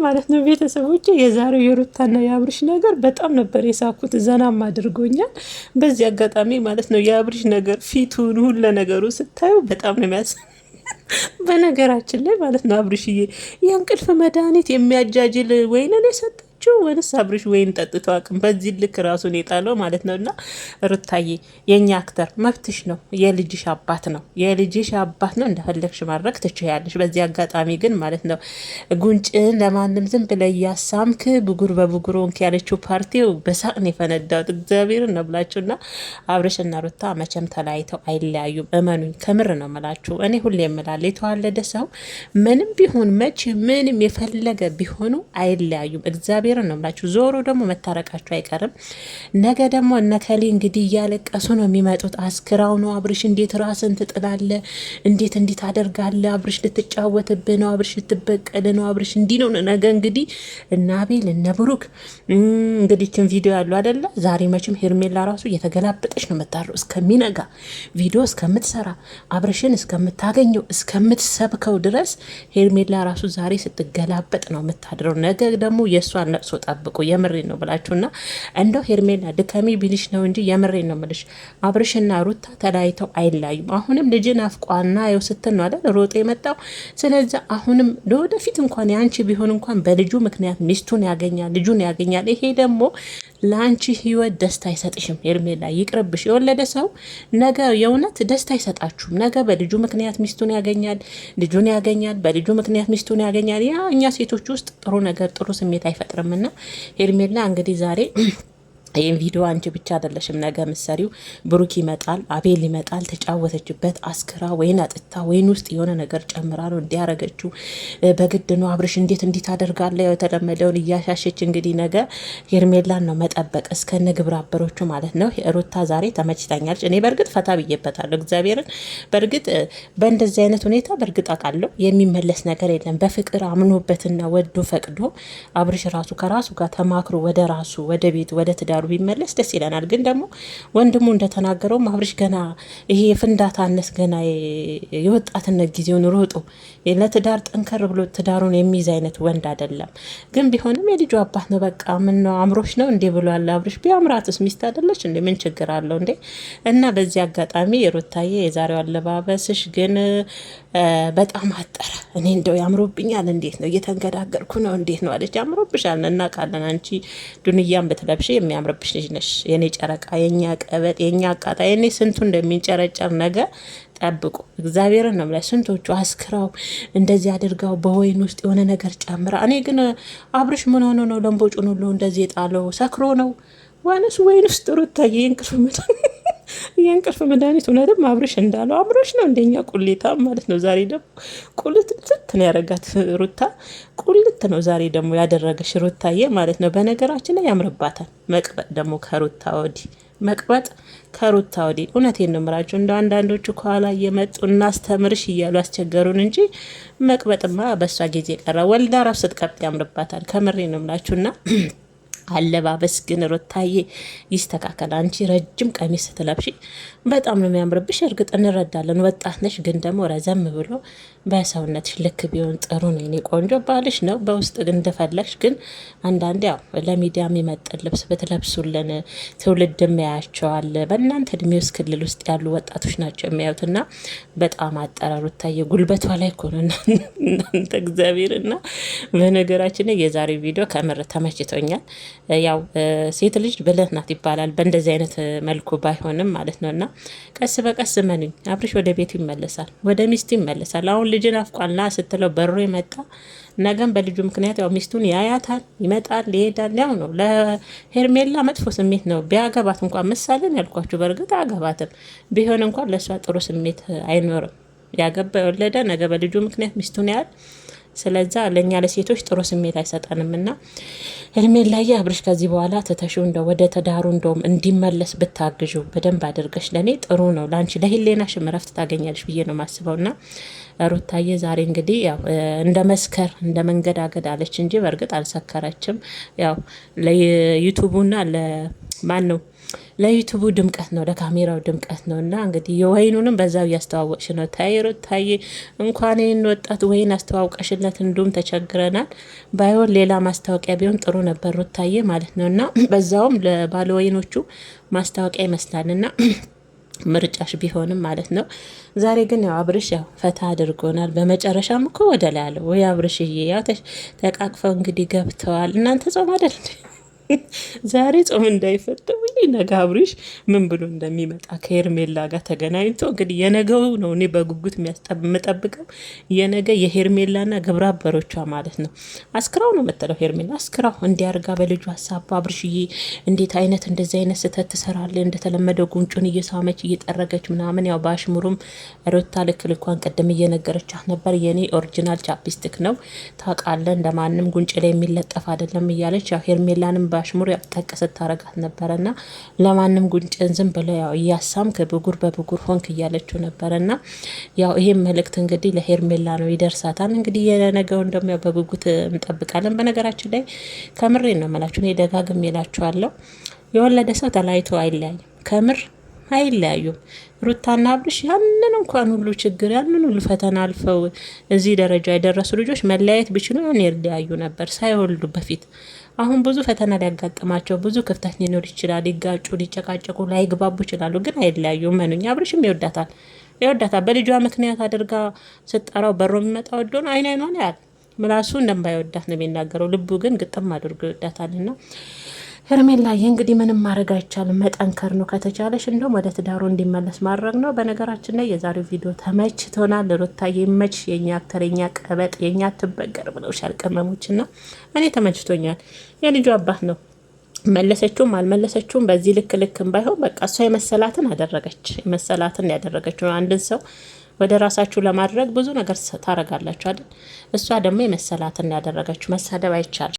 ማለት ነው ቤተሰቦች የዛሬው የሩታና የአብርሽ ነገር በጣም ነበር የሳኩት፣ ዘናም አድርጎኛል። በዚህ አጋጣሚ ማለት ነው የአብርሽ ነገር ፊቱን ሁሉ ነገሩ ስታዩ በጣም ነው የሚያስ በነገራችን ላይ ማለት ነው አብርሽዬ የእንቅልፍ መድኃኒት የሚያጃጅል ወይንን የሰጠችው ወይንስ አብርሽ ወይን ጠጥቶ አቅም በዚህ ልክ ራሱን የጣለው ማለት ነው። እና ሩታዬ የእኛ አክተር መብትሽ ነው፣ የልጅሽ አባት ነው፣ የልጅሽ አባት ነው፣ እንደፈለግሽ ማድረግ ትችያለሽ። በዚህ አጋጣሚ ግን ማለት ነው ጉንጭን ለማንም ዝም ብለ እያሳምክ ብጉር በብጉር ወንክ ያለችው ፓርቲው በሳቅን የፈነዳውት እግዚአብሔርን ነው ብላችሁና አብርሽና ሩታ መቼም ተለያይተው አይለያዩም። እመኑኝ፣ ከምር ነው ምላችሁ። እኔ ሁሌ የምላለ የተዋለደ ሰው ምንም ቢሆን መቼ ምንም የፈለገ ቢሆኑ አይለያዩም። እግዚአብሔር ነው ምላችሁ። ዞሮ ደግሞ መታረቃቸው አይቀርም። ነገ ደግሞ እነከሌ እንግዲህ እያለቀሱ ነው የሚመጡት። አስክራው ነው አብርሽ፣ እንዴት ራስን ትጥላለ? እንዴት አደርጋለ? አብርሽ ልትጫወትብህ ነው፣ አብርሽ ልትበቀል ነው፣ አብርሽ እንዲህ ነው። ነገ እንግዲህ እነ አቤል እነ ብሩክ እንግዲህ ችን ቪዲዮ ያሉ አይደለ? ዛሬ መቼም ሄርሜላ ራሱ እየተገላበጠች ነው የምታድረው እስከሚነጋ ቪዲዮ እስከምትሰራ አብርሽን እስከምታገኘው እስከምትሰብከው ድረስ ሄርሜላ ራሱ ዛሬ ስትገላበጥ ነው የምታድረው። ነገ ደግሞ የእሷን ለቅሶ ጠብቁ። የምሬ ነው ብላችሁና እንደው ሄርሜላ ድከሚ ቢልሽ ነው እንጂ የምሬ ነው ብልሽ አብርሽና ሩታ ተለያይተው አይለያዩም። አሁንም ልጅን አፍቋና ያው ስትል ነው አይደል ሮጦ የመጣው። ስለዚህ አሁንም ለወደፊት እንኳን ያንቺ ቢሆን እንኳን በልጁ ምክንያት ሚስቱን ያገኛል፣ ልጁን ያገኛል። ይሄ ደግሞ ለአንቺ ህይወት ደስታ አይሰጥሽም ሄርሜላ፣ ይቅርብሽ። የወለደ ሰው ነገ የእውነት ደስታ አይሰጣችሁም። ነገ በልጁ ምክንያት ሚስቱን ያገኛል፣ ልጁን ያገኛል፣ በልጁ ምክንያት ሚስቱን ያገኛል። ያ እኛ ሴቶች ውስጥ ጥሩ ነገር ጥሩ ስሜት አይፈጥርምና ሄርሜላ እንግዲህ ዛሬ ይህን ቪዲዮ አንቺ ብቻ አይደለሽም ነገ ምሰሪው። ብሩክ ይመጣል፣ አቤል ይመጣል። ተጫወተችበት፣ አስክራ ወይን አጥታ ወይን ውስጥ የሆነ ነገር ጨምራ ነው እንዲያረገችው። በግድ ነው አብርሽ እንዴት አደርጋለ? ያው የተለመደውን እያሻሸች እንግዲህ ነገ ሄርሜላን ነው መጠበቅ እስከነ ግብረ አበሮቹ ማለት ነው። ሩታ ዛሬ ተመችታኛለች። እኔ በእርግጥ ፈታ ብዬበታለሁ እግዚአብሔርን። በእርግጥ በእንደዚህ አይነት ሁኔታ በእርግጥ አውቃለሁ የሚመለስ ነገር የለም። በፍቅር አምኖበትና ወዶ ፈቅዶ አብርሽ ራሱ ከራሱ ጋር ተማክሮ ወደ ራሱ ወደ ቤቱ ወደ ትዳሩ ቢመለስ ደስ ይለናል። ግን ደግሞ ወንድሙ እንደተናገረው አብርሽ ገና ይሄ የፍንዳታነት ገና የወጣትነት ጊዜውን ሮጦ ለትዳር ጠንከር ብሎ ትዳሩን የሚይዝ አይነት ወንድ አይደለም። ግን ቢሆንም የልጁ አባት ነው። በቃ ምን ነው አምሮሽ ነው እንዴ ብሏል አብርሽ። ቢያምራትስ ሚስት አይደለች እንዴ? ምን ችግር አለው እንዴ? እና በዚህ አጋጣሚ የሩታዬ የዛሬው አለባበስሽ ግን በጣም አጠረ። እኔ እንደው ያምሮብኛል፣ እንዴት ነው እየተንገዳገርኩ ነው እንዴት ነው አለች። ያምሮብሻል፣ እናውቃለን። አንቺ ዱንያም ብትለብሽ የሚያምርብሽ ልጅ ነሽ የኔ ጨረቃ፣ የኛ ቀበጥ፣ የኛ አቃጣ። የኔ ስንቱ እንደሚንጨረጨር ነገ ጠብቁ። እግዚአብሔርን ነው ላይ ስንቶቹ አስክራው እንደዚህ አድርጋው በወይን ውስጥ የሆነ ነገር ጨምራ። እኔ ግን አብርሽ ምን ሆኖ ነው ለምቦጩን ሁሉ እንደዚህ የጣለው? ሰክሮ ነው ዋነስ ወይን ውስጥ ሩታዬ የእንቅልፍ መድኃኒት እውነትም አብርሽ እንዳለው አብርሽ ነው እንደኛ ቁሌታ ማለት ነው። ዛሬ ደግሞ ቁልት ነው ያረጋት ሩታ፣ ቁልት ነው ዛሬ ደግሞ ያደረገሽ ሩታዬ ማለት ነው። በነገራችን ላይ ያምርባታል። መቅበጥ ደግሞ ከሩታ ወዲህ መቅበጥ ከሩታ ወዲህ እውነቴን ነው የምላችሁ። እንደ አንዳንዶቹ ከኋላ እየመጡ እናስተምርሽ እያሉ ያስቸገሩን እንጂ መቅበጥማ በእሷ ጊዜ ቀረ። ወልዳ ራፍ ስትቀብጥ ያምርባታል። ከምሬ ነው የምላችሁና አለባበስ ግን ሩታዬ ይስተካከል። አንቺ ረጅም ቀሚስ ስትለብሺ በጣም ነው የሚያምርብሽ። እርግጥ እንረዳለን ወጣት ነሽ፣ ግን ደግሞ ረዘም ብሎ በሰውነትሽ ልክ ቢሆን ጥሩ ነው። እኔ ቆንጆ ባልሽ ነው በውስጥ እንደፈለግሽ። ግን አንዳንዴ ያው ለሚዲያ የሚመጥን ልብስ ብትለብሱልን ትውልድ የሚያያቸዋል። በእናንተ እድሜ ውስጥ ክልል ውስጥ ያሉ ወጣቶች ናቸው የሚያዩትና በጣም አጠረ ሩታዬ። ጉልበቷ ላይ እኮ ነው እናንተ እግዚአብሔርና። በነገራችን የዛሬው ቪዲዮ ከምር ተመችቶኛል። ያው ሴት ልጅ ብልህ ናት ይባላል። በእንደዚህ አይነት መልኩ ባይሆንም ማለት ነው። እና ቀስ በቀስ መኑኝ አብርሽ ወደ ቤቱ ይመለሳል፣ ወደ ሚስቱ ይመለሳል። አሁን ልጅን አፍቋልና ስትለው በሮ የመጣ ነገም በልጁ ምክንያት ያው ሚስቱን ያያታል፣ ይመጣል፣ ይሄዳል። ያው ነው ለሄርሜላ መጥፎ ስሜት ነው። ቢያገባት እንኳን ምሳሌን ያልኳችሁ፣ በእርግጥ አገባትም ቢሆን እንኳን ለእሷ ጥሩ ስሜት አይኖርም። ያገባ የወለደ ነገ በልጁ ምክንያት ሚስቱን ያያል። ስለዛ ለእኛ ለሴቶች ጥሩ ስሜት አይሰጠንም። እና ሄርሜላዬ አብርሽ ከዚህ በኋላ ትተሽው እንደ ወደ ትዳሩ እንደውም እንዲመለስ ብታግዡ በደንብ አድርገሽ ለእኔ ጥሩ ነው። ለአንቺ ለህሌናሽም እረፍት ታገኛለሽ ብዬ ነው የማስበው። ና ሩታዬ ዛሬ እንግዲህ ያው እንደ መስከር እንደ መንገዳገድ አለች እንጂ በእርግጥ አልሰከረችም። ያው ለዩቱቡና ማን ነው ለዩቱቡ ድምቀት ነው፣ ለካሜራው ድምቀት ነው። እና እንግዲህ የወይኑንም በዛው እያስተዋወቅሽ ነው። ታዬ እንኳን ይህን ወጣት ወይን አስተዋውቀሽለት እንዲሁም ተቸግረናል። ባይሆን ሌላ ማስታወቂያ ቢሆን ጥሩ ነበር ሩታዬ ማለት ነው። እና በዛውም ለባለ ወይኖቹ ማስታወቂያ ይመስላል እና ምርጫሽ ቢሆንም ማለት ነው። ዛሬ ግን ያው አብርሽ ያው ፈታ አድርጎናል። በመጨረሻም እኮ ወደ ላይ አለው ወይ አብርሽዬ፣ ያው ተቃቅፈው እንግዲህ ገብተዋል። እናንተ ጾም አይደል ዛሬ ጾም እንዳይፈጠው ነገ አብርሽ ምን ብሎ እንደሚመጣ ከሄርሜላ ጋር ተገናኝቶ እንግዲህ የነገው ነው እኔ በጉጉት የምጠብቀው የነገ የሄርሜላና ግብረ አበሮቿ ማለት ነው። አስክራው ነው የምትለው ሄርሜላ አስክራው እንዲያርጋ በልጁ ሀሳብ አብርሽዬ እንዴት አይነት እንደዚህ አይነት ስህተት ትሰራለህ? እንደተለመደው ጉንጩን እየሳመች እየጠረገች ምናምን ያው በአሽሙሩም ሩታ ልክ ልኳን ቅድም እየነገረቻት ነበር። የኔ ኦሪጂናል ቻፕስቲክ ነው ታውቃለህ፣ እንደማንም ጉንጭ ላይ የሚለጠፍ አይደለም እያለች ያው ሄርሜላንም በአሽሙር ያው ጠቅ ስታረጋት ነበረና ለማንም ጉንጭን ዝም ብለው ያው እያሳምክ ብጉር በብጉር ሆንክ እያለችው ነበረና ያው ይሄም መልእክት እንግዲህ ለሄርሜላ ነው ይደርሳታል። እንግዲህ የነገውን ደግሞ ያው በጉጉት እንጠብቃለን። በነገራችን ላይ ከምሬ ነው የምላችሁ፣ እኔ ደጋግሜ እላችኋለሁ የወለደ ሰው ተለያይቶ አይለያይም፣ ከምር አይለያዩም። ሩታና አብርሽ ያንን እንኳን ሁሉ ችግር ያንን ሁሉ ፈተና አልፈው እዚህ ደረጃ የደረሱ ልጆች መለያየት ቢችሉ ያን ይለያዩ ነበር ሳይወልዱ በፊት። አሁን ብዙ ፈተና ሊያጋጥማቸው ብዙ ክፍተት ሊኖር ይችላል። ሊጋጩ፣ ሊጨቃጨቁ፣ ላይግባቡ ይችላሉ። ግን አይለያዩም። መኑኝ አብርሽም ይወዳታል። በልጇ ምክንያት አድርጋ ስጠራው በሮ የሚመጣ ወዶን አይኗን ያህል ምላሱ እንደማይወዳት ነው የሚናገረው። ልቡ ግን ግጥም አድርጎ ይወዳታልና ሄርሜላዬ እንግዲህ ምንም ማድረግ አይቻልም። መጠንከር ነው ከተቻለሽ፣ እንደውም ወደ ትዳሩ እንዲመለስ ማድረግ ነው። በነገራችን ላይ የዛሬው ቪዲዮ ተመችቶናል። ሩታዬ መች የኛ አክተር የኛ ቀበጥ የኛ ትበገር ብለውሻል ቅመሞችና እኔ ተመችቶኛል። የልጁ አባት ነው። መለሰችውም አልመለሰችውም በዚህ ልክም ባይሆን በቃ እሷ የመሰላትን አደረገች። የመሰላትን ያደረገችው አንድን ሰው ወደ ራሳችሁ ለማድረግ ብዙ ነገር ታረጋላችሁ አይደል? እሷ ደግሞ የመሰላትን ያደረገችው። መሳደብ አይቻልም።